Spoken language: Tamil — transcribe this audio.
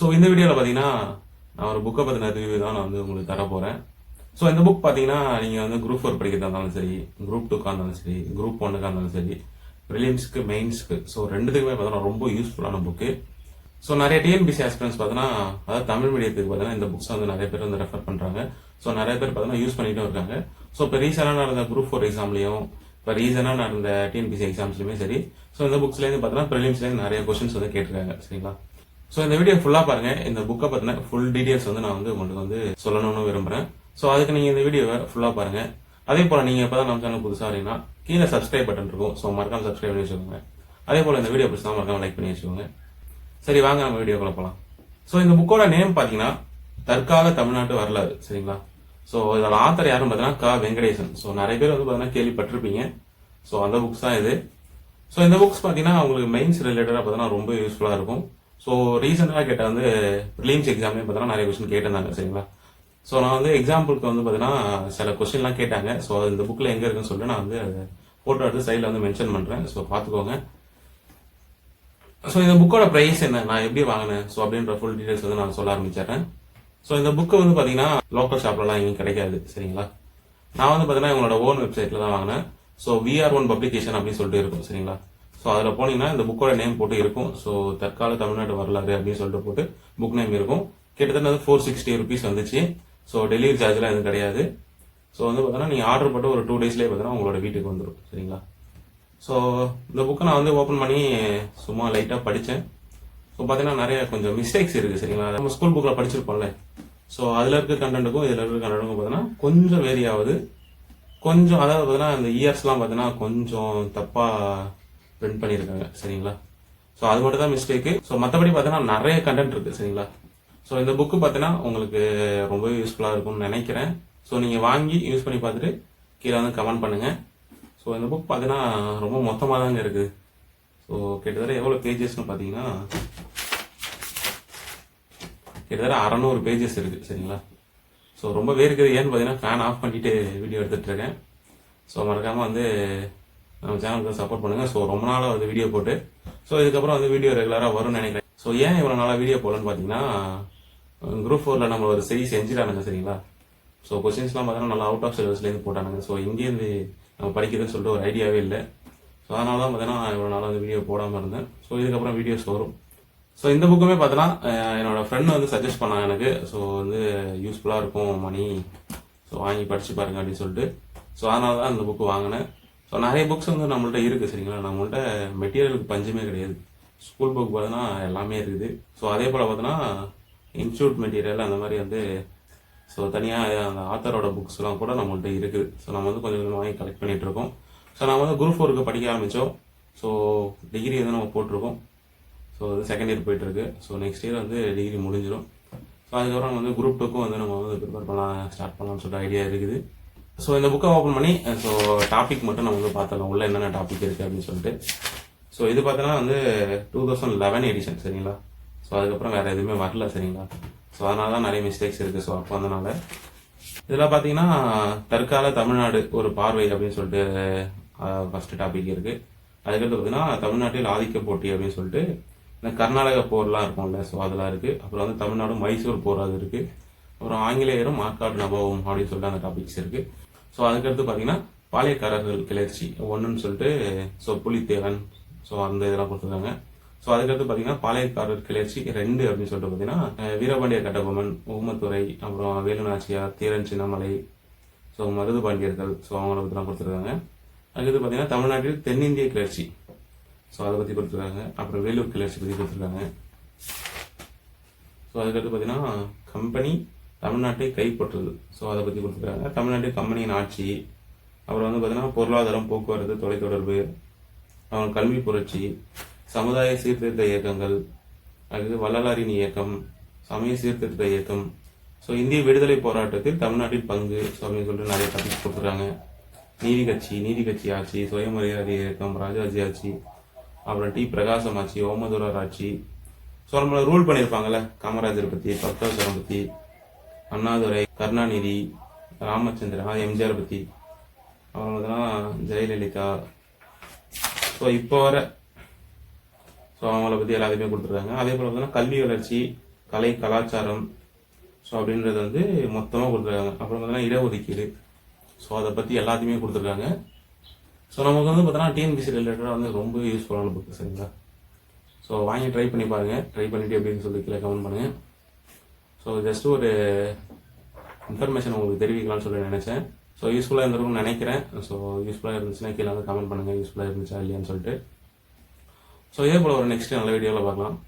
ஸோ இந்த வீடியோவில் பார்த்தீங்கன்னா நான் ஒரு புக்கை பற்றின ரிவ்யூ தான் நான் வந்து உங்களுக்கு தர போகிறேன். ஸோ இந்த புக் பார்த்தீங்கன்னா நீங்கள் வந்து குரூப் 4 படிக்கிறதா இருந்தாலும் சரி, குரூப் 2க்காக இருந்தாலும் சரி, குரூப் 1க்காக இருந்தாலும் சரி, ப்ரிலிம்ஸ்க்கு மெயின்ஸ்க்கு ஸோ ரெண்டுத்துக்குமே பார்த்தீங்கன்னா ரொம்ப யூஸ்ஃபுல்லான புக்கு. ஸோ நிறைய டிஎன்பிசி ஆஸ்பிரன்ஸ் பார்த்தீங்கன்னா, அதாவது தமிழ் மீடியத்துக்கு பார்த்தீங்கன்னா இந்த புக்ஸ் வந்து நிறைய பேர் வந்து ரெஃபர் பண்ணுறாங்க. ஸோ நிறைய பேர் பார்த்தீங்கன்னா யூஸ் பண்ணிட்டும் இருக்காங்க. ஸோ இப்போ ரீசெண்டாக நடந்த குரூப் 4 எக்ஸாம்லையும், இப்போ ரீசெண்டாக நடந்த டிஎன்பிசி எக்ஸாம்ஸ்லையுமே சரி, ஸோ இந்த புக்ஸ்லேருந்து பார்த்தீங்கன்னா ப்ரிலிம்ஸ்லேருந்து நிறைய கொஸ்டின்ஸ் வந்து கேட்டிருக்காங்க. சரிங்களா? ஸோ இந்த வீடியோ ஃபுல்லாக பாருங்க. இந்த புக்கை பற்றின ஃபுல் டீடைல்ஸ் வந்து நான் வந்து உங்களுக்கு வந்து சொல்லணும்னு விரும்புகிறேன். ஸோ அதுக்கு நீங்கள் இந்த வீடியோவை ஃபுல்லாக பாருங்க. அதே போல் நீங்கள் இப்போ தான் நம்ம சேனல் புதுசாக வரீங்கன்னா கீழே சப்ஸ்கிரைப் பட்டன் இருக்கும். ஸோ மறக்காம சப்ஸ்கிரைப் பண்ணி வச்சுக்கோங்க. அதே போல் இந்த வீடியோ பிடிச்சா மறக்காம லைக் பண்ணி வச்சுக்கோங்க. சரி, வாங்க நம்ம வீடியோக்குள்ள போகலாம். ஸோ இந்த புக்கோட நேம் பார்த்தீங்கன்னா தற்கால தமிழ்நாட்டு வரலாறு. சரிங்களா? ஸோ இதோட ஆத்தர் யாருன்னு பார்த்தீங்கன்னா க வெங்கடேசன். ஸோ நிறைய பேர் வந்து பார்த்தீங்கன்னா கேள்விப்பட்டிருப்பீங்க. ஸோ அந்த புக்ஸ் தான் இது. ஸோ இந்த புக்ஸ் பார்த்தீங்கன்னா உங்களுக்கு மெயின்ஸ் ரிலேட்டடாக பார்த்தீங்கன்னா ரொம்ப யூஸ்ஃபுல்லாக இருக்கும். ஸோ ரீசெண்டாக கேட்ட வந்து ப்ரிலிம்ஸ் எக்ஸாம்லேயும் பார்த்தீங்கன்னா நிறைய கொஸ்டின் கேட்டிருந்தாங்க. சரிங்களா? ஸோ நான் வந்து எக்ஸாம்பிளுக்கு வந்து பார்த்தீங்கன்னா சில கொஸ்டின்லாம் கேட்டாங்க. ஸோ இந்த புக்கில் எங்கே இருக்குன்னு சொல்லிட்டு நான் வந்து ஃபோட்டோ எடுத்து சைடில் வந்து மென்ஷன் பண்ணுறேன். ஸோ பார்த்துக்கோங்க. ஸோ இந்த புக்கோட ப்ரைஸ் என்ன, நான் எப்படி வாங்கினேன், ஸோ அப்படின்ற ஃபுல் டீடைல்ஸ் வந்து நான் சொல்ல ஆரம்பிச்சிடுறேன். ஸோ இந்த புக்கு வந்து பார்த்தீங்கன்னா லோக்கல் ஷாப்லலாம் எங்கேயும் கிடைக்காது. சரிங்களா? நான் வந்து பார்த்தீங்கன்னா இவங்களோட ஓன் வெப்சைட்டில் தான் வாங்கினேன். ஸோ VR1 பப்ளிகேஷன் அப்படின்னு சொல்லிட்டு இருக்கும். சரிங்களா? ஸோ அதில் போனீங்கன்னா இந்த புக்கோட நேம் போட்டு இருக்கும். ஸோ தற்கால தமிழ்நாடு வரலாறு அப்படின்னு சொல்லிட்டு போட்டு புக் நேம் இருக்கும். கிட்டத்தட்ட வந்து 460 ருபீஸ் வந்துச்சு. ஸோ டெலிவரி சார்ஜ்லாம் எதுவும் கிடையாது. ஸோ வந்து பார்த்தீங்கன்னா நீங்கள் ஆர்டர் போட்டு ஒரு 2 டேஸ்லேயே பார்த்தீங்கன்னா உங்களோட வீட்டுக்கு வந்துடும். சரிங்களா? ஸோ இந்த புக்கை நான் வந்து ஓப்பன் பண்ணி சும்மா லைட்டாக படித்தேன். ஸோ பார்த்தீங்கன்னா நிறைய கொஞ்சம் மிஸ்டேக்ஸ் இருக்குது. சரிங்களா? நம்ம ஸ்கூல் புக்கில் படிச்சிருப்போம்ல, ஸோ அதில் இருக்க கண்டென்ட்டுக்கும் இதில் இருக்க கண்டென்ட்டுக்கும் பார்த்தீங்கன்னா கொஞ்சம் வேரி ஆகுது. கொஞ்சம் அதாவது பார்த்தீங்கன்னா இந்த இயர்ஸ்லாம் பார்த்தீங்கன்னா கொஞ்சம் தப்பாக பிரிண்ட் பண்ணியிருக்காங்க. சரிங்களா? ஸோ அது மட்டும் தான் மிஸ்டேக்கு. ஸோ மற்றபடி பார்த்தீங்கன்னா நிறைய கண்டென்ட் இருக்குது. சரிங்களா? ஸோ இந்த புக்கு பார்த்தீங்கன்னா உங்களுக்கு ரொம்ப யூஸ்ஃபுல்லாக இருக்கும்னு நினைக்கிறேன். ஸோ நீங்கள் வாங்கி யூஸ் பண்ணி பார்த்துட்டு கீழே வந்து கமெண்ட் பண்ணுங்கள். ஸோ இந்த புக் பார்த்தீங்கன்னா ரொம்ப மொத்தமாக தாங்க இருக்குது. ஸோ கிட்டத்தட்ட எவ்வளோ பேஜஸ்னு பார்த்தீங்கன்னா கிட்டத்தட்ட 600 பேஜஸ் இருக்குது. சரிங்களா? ஸோ ரொம்பவே இருக்குது. ஏன்னு பார்த்தீங்கன்னா ஃபேன் ஆஃப் பண்ணிட்டு வீடியோ எடுத்துகிட்டு இருக்கேன். ஸோ மறக்காமல் வந்து நம்ம சேனலுக்கு சப்போர்ட் பண்ணுங்கள். ஸோ ரொம்ப நாளாக வந்து வீடியோ போட்டு, ஸோ இதுக்கப்புறம் வந்து வீடியோ ரெகுலராக வரும்னு நினைக்கிறேன். ஸோ ஏன் இவ்வளோ நாளாக வீடியோ போடலன்னு பார்த்தீங்கன்னா குரூப் 4ல் நம்ம ஒரு சரி செஞ்சுட்டானுங்க. சரிங்களா? ஸோ கொஸ்டின்ஸ்லாம் பார்த்தீங்கன்னா நல்லா அவுட் ஆஃப் சிலபஸ்லேருந்து போட்டானுங்க. ஸோ இங்கேருந்து நம்ம படிக்கிறதுன்னு சொல்லிட்டு ஒரு ஐடியாவே இல்லை. ஸோ அதனால தான் பார்த்தீங்கன்னா இவ்வளோ நாளாக வந்து வீடியோ போடாமல் இருந்தேன். ஸோ இதுக்கப்புறம் வீடியோஸ் வரும். ஸோ இந்த புக்குமே பார்த்தோன்னா என்னோட ஃப்ரெண்ட் வந்து சஜஸ்ட் பண்ணாங்க எனக்கு. ஸோ வந்து யூஸ்ஃபுல்லாக இருக்கும் மணி, ஸோ வாங்கி படித்து பாருங்க அப்படின்னு சொல்லிட்டு. ஸோ அதனால தான் இந்த புக்கு வாங்கினேன். ஸோ நிறைய புக்ஸ் வந்து நம்மள்ட்ட இருக்குது. சரிங்களா? நம்மள்ட்ட மெட்டீரியலுக்கு பஞ்சமே கிடையாது. ஸ்கூல் புக் பார்த்தோன்னா எல்லாமே இருக்குது. ஸோ அதே போல் பார்த்தோன்னா இன்ஸ்டியூட் மெட்டீரியல் அந்த மாதிரி வந்து ஸோ தனியாக அந்த ஆத்தரோட புக்ஸ்லாம் கூட நம்மள்ட்ட இருக்குது. ஸோ நம்ம வந்து கொஞ்சம் கொஞ்சம் வாங்கி கலெக்ட் பண்ணிகிட்டு இருக்கோம். ஸோ நம்ம வந்து குரூப் 4க்கு படிக்க ஆரம்பித்தோம். ஸோ டிகிரி வந்து நம்ம போட்டிருக்கோம். ஸோ அது செகண்ட் இயர் போயிட்டுருக்கு. ஸோ நெக்ஸ்ட் இயர் வந்து டிகிரி முடிஞ்சிடும். ஸோ அதுக்கப்புறம் நம்ம வந்து குரூப் 2க்கும் வந்து நம்ம வந்து ப்ரிப்பேர் பண்ணலாம், ஸ்டார்ட் பண்ணலாம்னு சொல்லிட்டு ஐடியா இருக்குது. ஸோ இந்த புக்கை ஓப்பன் பண்ணி ஸோ டாபிக் மட்டும் நம்ம வந்து பார்த்துக்கலாம் உள்ள என்னென்ன டாபிக் இருக்குது அப்படின்னு சொல்லிட்டு. ஸோ இது பார்த்தோன்னா வந்து 2011 எடிஷன். சரிங்களா? ஸோ அதுக்கப்புறம் வேறு எதுவுமே வரல. சரிங்களா? ஸோ அதனால தான் நிறைய மிஸ்டேக்ஸ் இருக்குது. ஸோ அப்போ வந்தனால இதில் பார்த்தீங்கன்னா தற்கால தமிழ்நாடு ஒரு பார்வை அப்படின்னு சொல்லிட்டு ஃபஸ்ட்டு டாபிக் இருக்குது. அதுக்கடுத்து பார்த்தீங்கன்னா தமிழ்நாட்டில் ஆதிக்க போட்டி அப்படின்னு சொல்லிட்டு இந்த கர்நாடக போர்லாம் இருக்கும்ல, ஸோ அதெல்லாம் இருக்குது. அப்புறம் வந்து தமிழ்நாடு மைசூர் போர் அது இருக்குது. அப்புறம் ஆங்கிலேயரும் மார்க்காடு நபவும் அப்படின்னு சொல்லிட்டு அந்த டாபிக்ஸ் இருக்குது. ஸோ அதுக்கடுத்து பார்த்தீங்கன்னா பாளையக்காரர்கள் கிளர்ச்சி ஒன்றுன்னு சொல்லிட்டு ஸோ புலித்தேவன், ஸோ அந்த இதெல்லாம் கொடுத்துருக்காங்க. ஸோ அதுக்கடுத்து பார்த்தீங்கன்னா பாளையக்காரர் கிளர்ச்சி 2 அப்படின்னு சொல்லிட்டு பார்த்தீங்கன்னா வீரபாண்டிய கட்டபொம்மன், ஊமத்துறை, அப்புறம் வேலுநாச்சியார், தீரன் சின்னமலை, ஸோ மருது பாண்டியர்கள், ஸோ அவங்கள பற்றிலாம் கொடுத்துருக்காங்க. அதுக்கடுத்து பார்த்தீங்கன்னா தமிழ்நாட்டில் தென்னிந்திய கிளர்ச்சி, ஸோ அதை பற்றி கொடுத்துருக்காங்க. அப்புறம் வேலூர் கிளர்ச்சி பற்றி கொடுத்துருக்காங்க. ஸோ அதுக்கடுத்து பார்த்தீங்கன்னா கம்பெனி தமிழ்நாட்டை கைப்பற்றுது, ஸோ அதை பற்றி கொடுத்துருக்காங்க. தமிழ்நாட்டில் கம்பெனியின் ஆட்சி, அப்புறம் வந்து பார்த்தீங்கன்னா பொருளாதாரம், போக்குவரத்து, தொலைத்தொடர்பு, அப்புறம் கல்வி புரட்சி, சமுதாய சீர்திருத்த இயக்கங்கள், அடுத்து வள்ளலாரின் இயக்கம், சமய சீர்திருத்த இயக்கம், ஸோ இந்திய விடுதலை போராட்டத்தில் தமிழ்நாட்டின் பங்கு, ஸோ அப்படின்னு சொல்லிட்டு நிறைய டாபிக்ஸ் கொடுத்துருக்காங்க. நீதி கட்சி ஆட்சி, சுயமரியாதை இயக்கம், ராஜாஜி ஆட்சி, அப்புறம் பிரகாசம் ஆட்சி, ஓமதுரார் ஆட்சி, ஸோ நம்மளை ரூல் பண்ணியிருப்பாங்கல்ல காமராஜர் பற்றி, பக்தவசரம் பற்றி, அண்ணாதுரை, கருணாநிதி, ராமச்சந்திரன், எம்ஜிஆர் பற்றி, அப்புறம் பார்த்தீங்கன்னா ஜெயலலிதா, ஸோ இப்போ வர ஸோ அவங்கள பற்றி எல்லாத்தையுமே கொடுத்துருக்காங்க. அதே போல் பார்த்தீங்கன்னா கல்வி வளர்ச்சி, கலை கலாச்சாரம், ஸோ அப்படின்றது வந்து மொத்தமாக கொடுத்துருக்காங்க. அப்புறம் பார்த்தீங்கன்னா இடஒதுக்கீடு, ஸோ அதை பற்றி எல்லாத்தையுமே கொடுத்துருக்காங்க. ஸோ நமக்கு வந்து பார்த்தோன்னா டிஎன்பிசி ரிலேட்டடாக வந்து ரொம்ப யூஸ்ஃபுல்லான புக்கு, சரிங்களா? ஸோ வாங்கி ட்ரை பண்ணி பாருங்கள். ட்ரை பண்ணிவிட்டு எப்படின்னு சொல்லி கீழே கமெண்ட் பண்ணுங்கள். ஸோ ஜஸ்ட் ஒரு இன்ஃபர்மேஷன் உங்களுக்கு தெரிவிக்கலாம்னு சொல்லி நினச்சேன். ஸோ யூஸ்ஃபுல்லாக இருந்திருக்கும்னு நினைக்கிறேன். ஸோ யூஸ்ஃபுல்லாக இருந்துச்சுன்னா கீழே வந்து கமெண்ட் பண்ணுங்கள் யூஸ்ஃபுல்லாக இருந்துச்சா இல்லையான்னு சொல்லிட்டு. ஸோ இதே போல் ஒரு நெக்ஸ்ட் நல்ல வீடியோவில் பார்க்கலாம்.